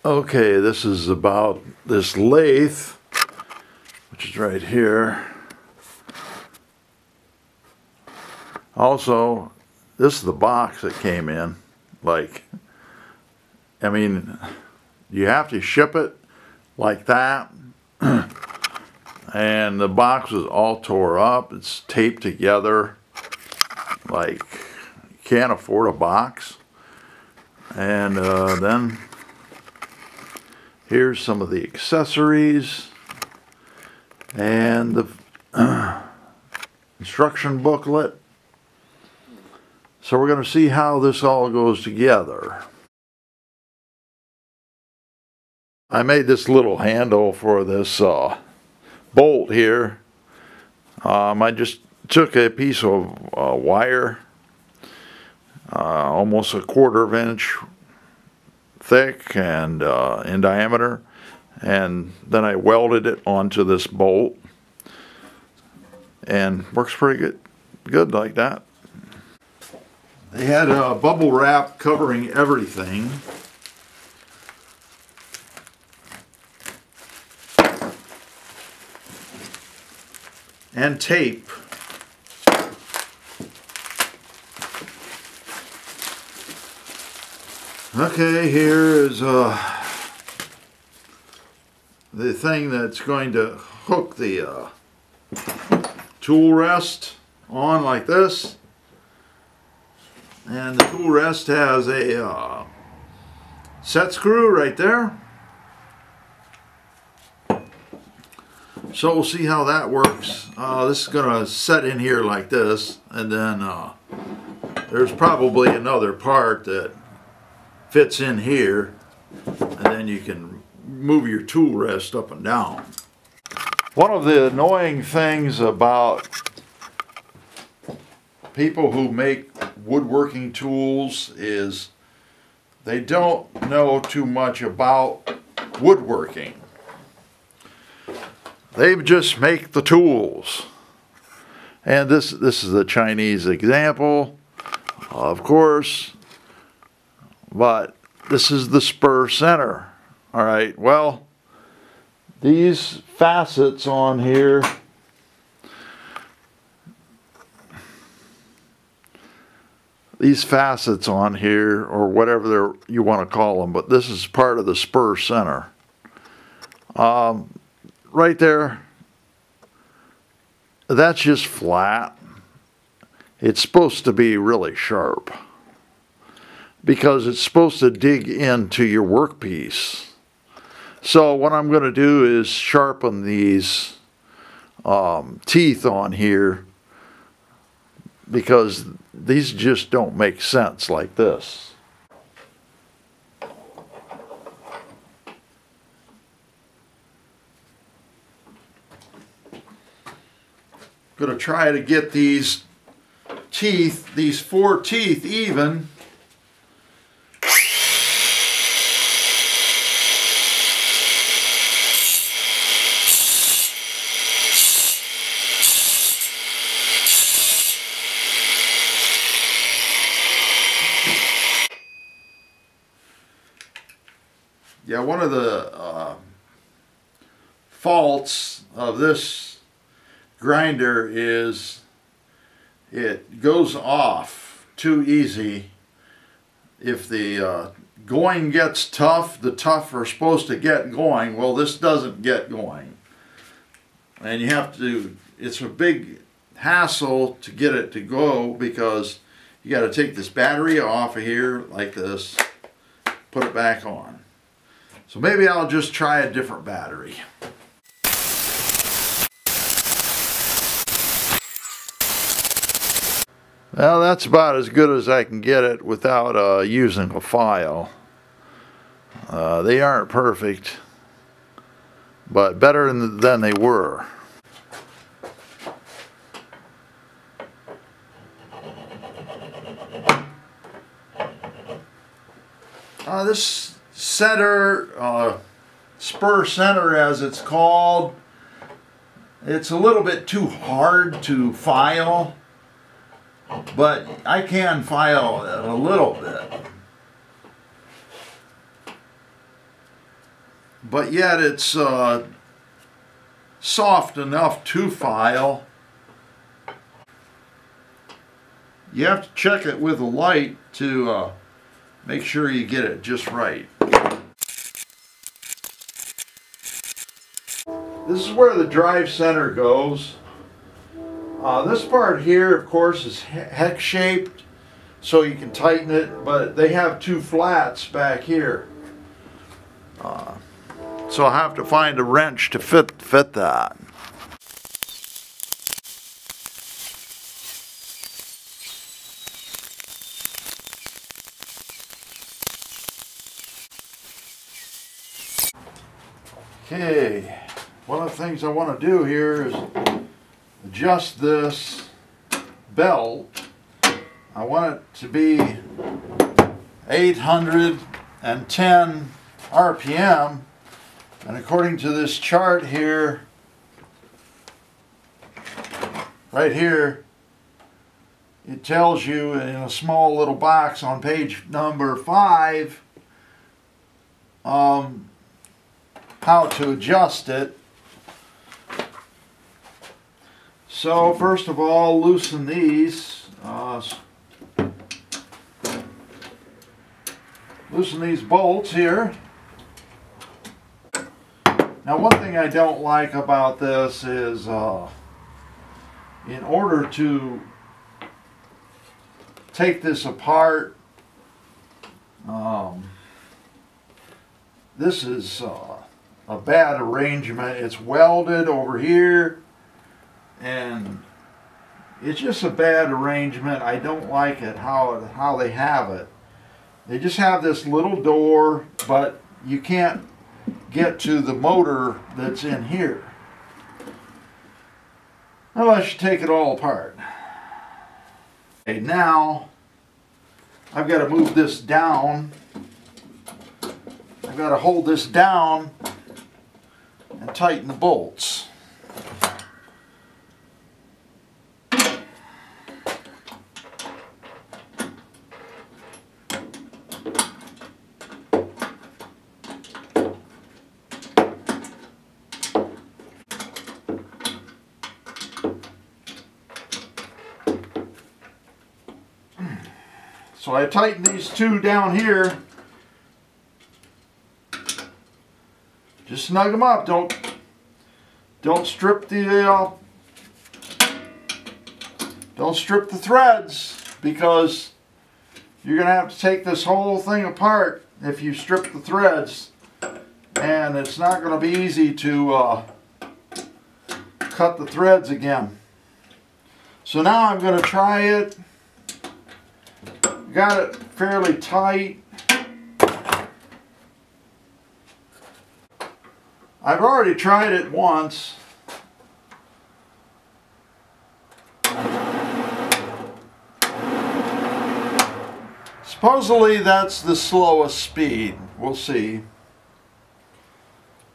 Okay, this is about this lathe, which is right here. Also, this is the box that came in. Like, I mean, you have to ship it like that. And the box is all tore up. It's taped together. Like, you can't afford a box. And then here's some of the accessories and the instruction booklet. So we're going to see how this all goes together. I made this little handle for this bolt here. I just took a piece of wire, almost a 1/4 inch thick and in diameter, and then I welded it onto this bolt, and works pretty good like that. They had bubble wrap covering everything. And tape. Okay, here is the thing that's going to hook the tool rest on like this. And the tool rest has a set screw right there. So we'll see how that works. This is going to set in here like this, and then there's probably another part that fits in here, and then you can move your tool rest up and down. One of the annoying things about people who make woodworking tools is they don't know too much about woodworking. They just make the tools. And this is a Chinese example, of course, but this is the spur center. All right, well, these facets on here, or whatever you want to call them, but this is part of the spur center. Right there, that's just flat. It's supposed to be really sharp because it's supposed to dig into your workpiece. So what I'm going to do is sharpen these teeth on here, because these just don't make sense like this. Going to try to get these teeth, these 4 teeth, even. Yeah, one of the faults of this grinder is it goes off too easy. If the going gets tough, the tough are supposed to get going. Well, this doesn't get going, and you have to, it's a big hassle to get it to go, because you got to take this battery off of here like this, put it back on. So maybe I'll just try a different battery. Well, that's about as good as I can get it without using a file. They aren't perfect, but better than they were. This center, spur center as it's called, it's a little bit too hard to file. But I can file it a little bit. but yet it's soft enough to file. You have to check it with a light to make sure you get it just right. This is where the drive center goes. This part here, of course, is hex shaped, so you can tighten it, but they have two flats back here. So I'll have to find a wrench to fit that. Okay, one of the things I want to do here is adjust this belt. I want it to be 810 RPM, and according to this chart here, right here, it tells you in a small little box on page number 5 how to adjust it. So first of all, loosen these. Loosen these bolts here. Now, one thing I don't like about this is in order to take this apart, this is a bad arrangement. It's welded over here, and it's just a bad arrangement. I don't like it how they have it. They just have this little door, but you can't get to the motor that's in here unless you take it all apart. Okay, now I've got to move this down. I've got to hold this down and tighten the bolts. So I tighten these two down here. Just snug them up. Don't strip the threads, because you're gonna have to take this whole thing apart if you strip the threads, and it's not gonna be easy to cut the threads again. So now I'm gonna try it. Got it fairly tight. I've already tried it once. Supposedly that's the slowest speed. We'll see.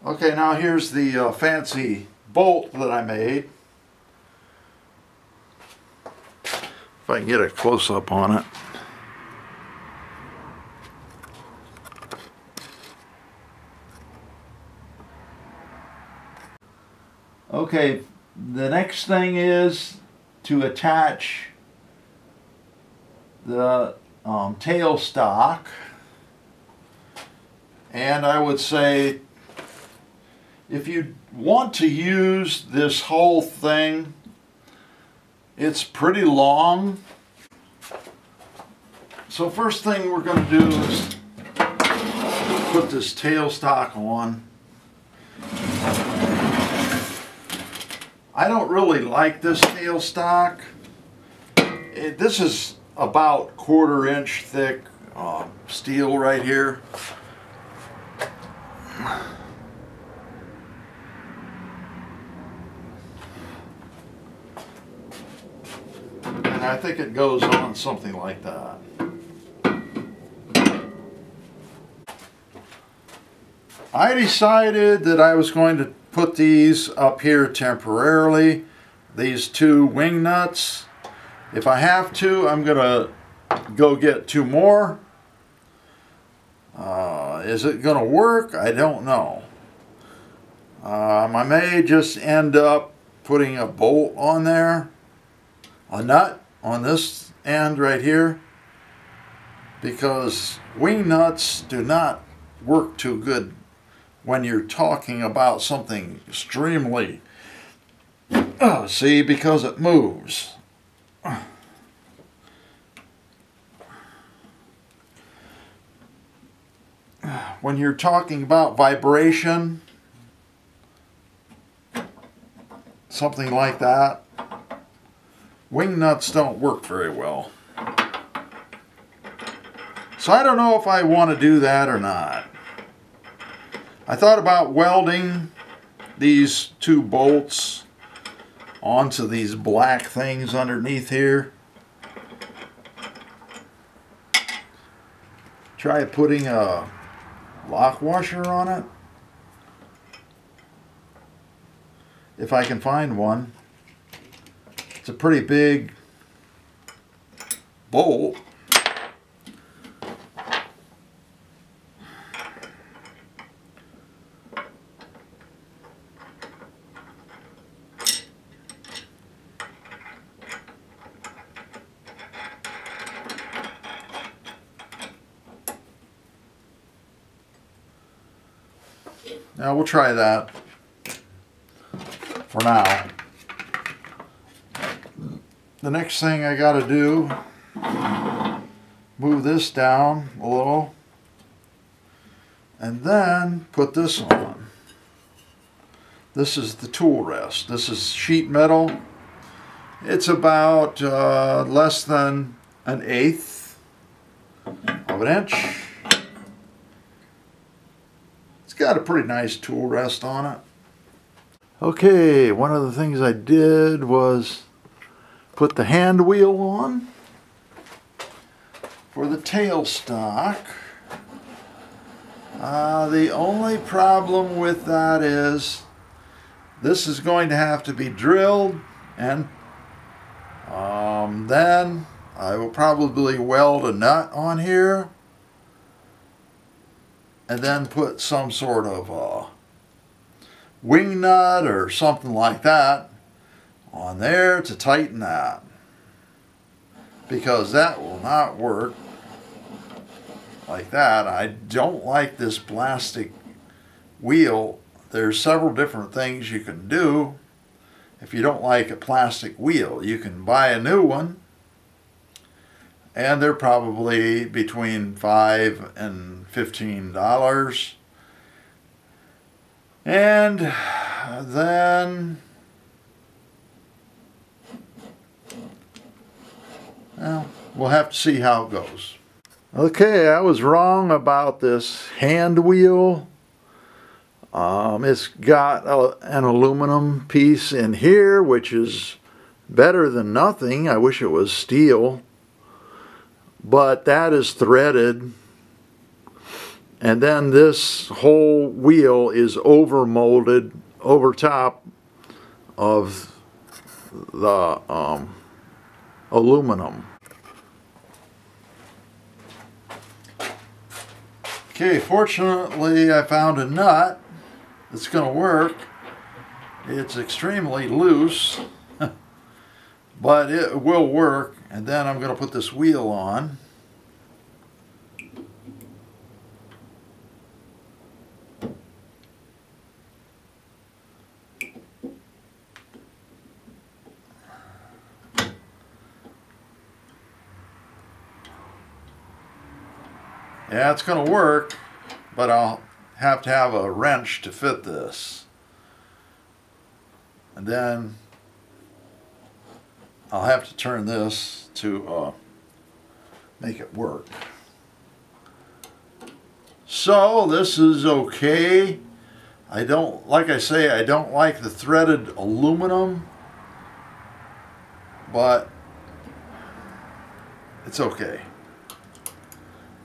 Okay, now here's the fancy bolt that I made. If I can get a close-up on it. Okay, the next thing is to attach the tailstock, and I would say if you want to use this whole thing, it's pretty long. So first thing we're going to do is put this tailstock on. I don't really like this tailstock. This is about 1/4 inch thick steel right here. And I think it goes on something like that. I decided that I was going to put these up here temporarily, these two wing nuts. If I have to, I'm gonna go get 2 more. Is it gonna work? I don't know. I may just end up putting a bolt on there, a nut on this end right here, because wing nuts do not work too good when you're talking about something extremely, see, because it moves. When you're talking about vibration, something like that, wing nuts don't work very well. So I don't know if I want to do that or not. I thought about welding these two bolts onto these black things underneath here. Try putting a lock washer on it, if I can find one. It's a pretty big bolt. Now we'll try that for now. The next thing I got to do, move this down a little and then put this on. This is the tool rest. This is sheet metal. It's about less than 1/8 of an inch. Got a pretty nice tool rest on it. Okay, one of the things I did was put the hand wheel on for the tailstock. The only problem with that is this is going to have to be drilled, and then I will probably weld a nut on here and then put some sort of wing nut or something like that on there to tighten that, because that will not work like that. I don't like this plastic wheel. There's several different things you can do if you don't like a plastic wheel. You can buy a new one, and they're probably between $5 and $15. And then, well, we'll have to see how it goes. Okay, I was wrong about this hand wheel. It's got an aluminum piece in here, which is better than nothing. I wish it was steel. But that is threaded, and then this whole wheel is over molded over top of the aluminum. Okay, fortunately I found a nut that's going to work. It's extremely loose, but it will work. And then I'm going to put this wheel on. Yeah, it's going to work, but I'll have to have a wrench to fit this. And then I'll have to turn this to make it work. So this is okay. I don't, like I say, I don't like the threaded aluminum, but it's okay,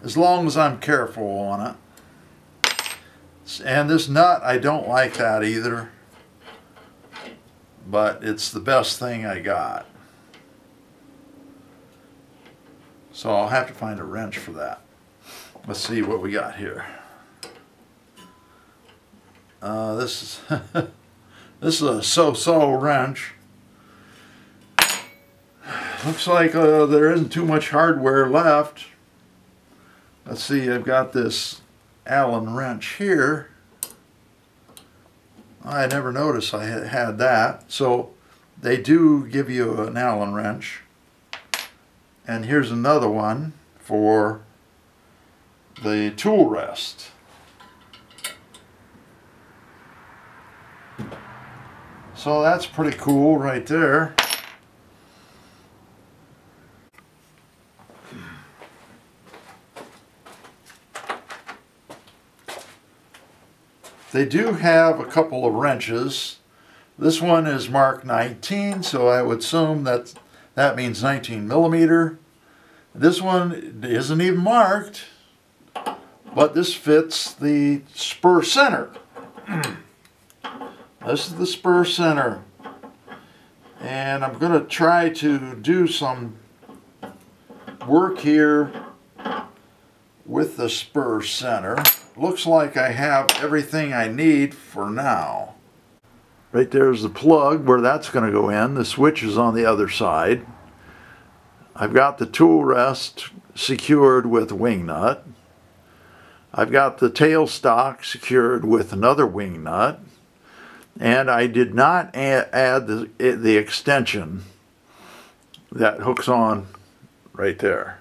as long as I'm careful on it. And this nut, I don't like that either, but it's the best thing I got. So I'll have to find a wrench for that. Let's see what we got here. This is this is a so-so wrench. Looks like there isn't too much hardware left. Let's see, I've got this Allen wrench here. I never noticed I had that. So they do give you an Allen wrench. And here's another one for the tool rest. So that's pretty cool right there. They do have a couple of wrenches. This one is marked 19, so I would assume that means 19 millimeter. This one isn't even marked, but this fits the spur center. This is the spur center. And I'm going to try to do some work here with the spur center. Looks like I have everything I need for now. Right there's the plug where that's going to go in. The switch is on the other side. I've got the tool rest secured with a wing nut. I've got the tailstock secured with another wing nut. And I did not add the extension that hooks on right there.